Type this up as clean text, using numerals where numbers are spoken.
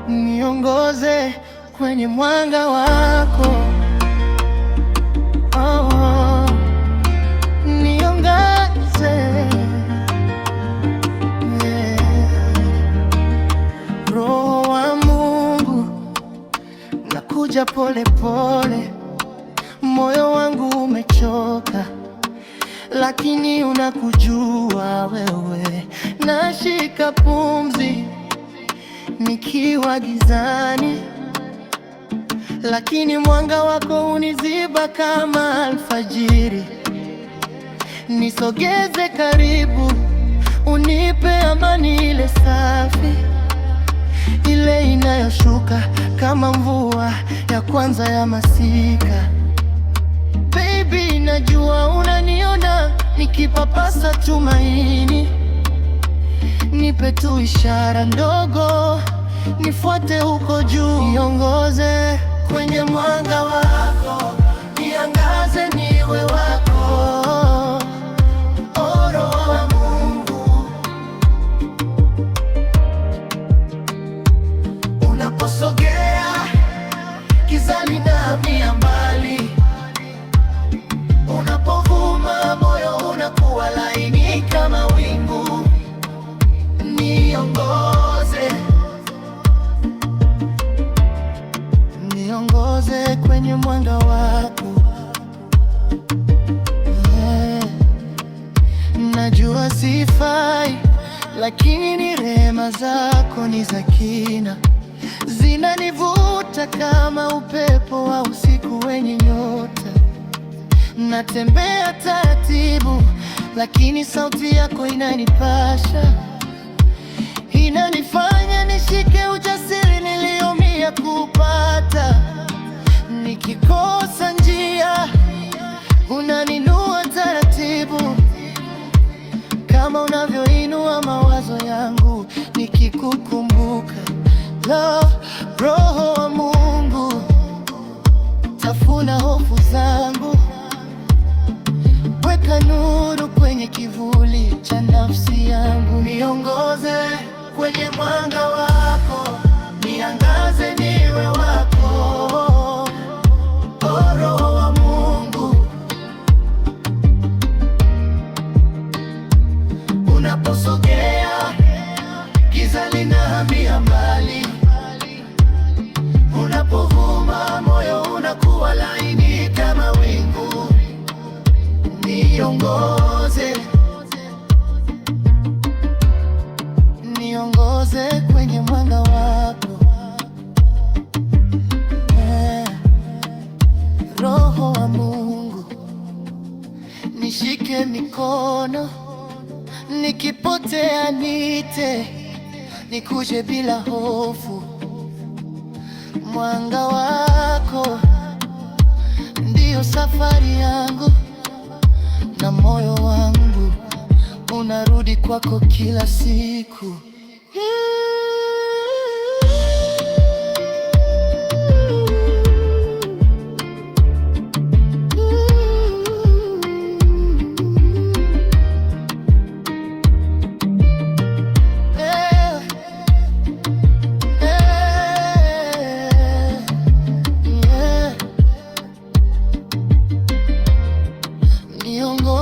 Niongoze kwenye mwanga wako, niongoze, Roho wa Mungu, nakuja pole pole, moyo wangu umechoka, lakini unakujua wewe. Nashika pumzi nikiwa gizani, lakini mwanga wako uniziba kama alfajiri. Nisogeze karibu, unipe amani ile safi, ile inayoshuka kama mvua ya kwanza ya masika. Baby, najua unaniona nikipapasa tumaini, nipe tu ishara ndogo, nifuate huko juu. Niongoze kwenye mwanga wako, niangaze niwe wako, Roho wa Mungu. Unaposogea giza linahamia mbali, unapovuma moyo unakuwa laini kama wingu. Niongoze, niongoze kwenye mwanga wako. Najua sifai, lakini rehema zako ni za kina, zinanivuta kama upepo wa usiku wenye nyota. Natembea taratibu, lakini sauti yako inanipasha, inanifanya nishike ujasiri niliumia kupata. Nikikosa njia, unaninua taratibu, kama unavyoinua mawazo yangu nikikukumbuka. Roho wa Mungu, tafuna hofu zangu, weka nuru kwenye kivuli cha nafsi yangu. Niongoze kwenye mwanga wako, niangaze niwe wako, Roho wa Mungu. Unaposogea giza linahamia mbali, unapovuma moyo unakuwa laini kama wingu. Niongoze, niongoze kwenye mwanga wako, Roho wa Mungu. Nishike mikono, nikipotea nite, nikuje bila hofu. Mwanga wako ndiyo safari yangu, na moyo wangu unarudi kwako kila siku. Niongoze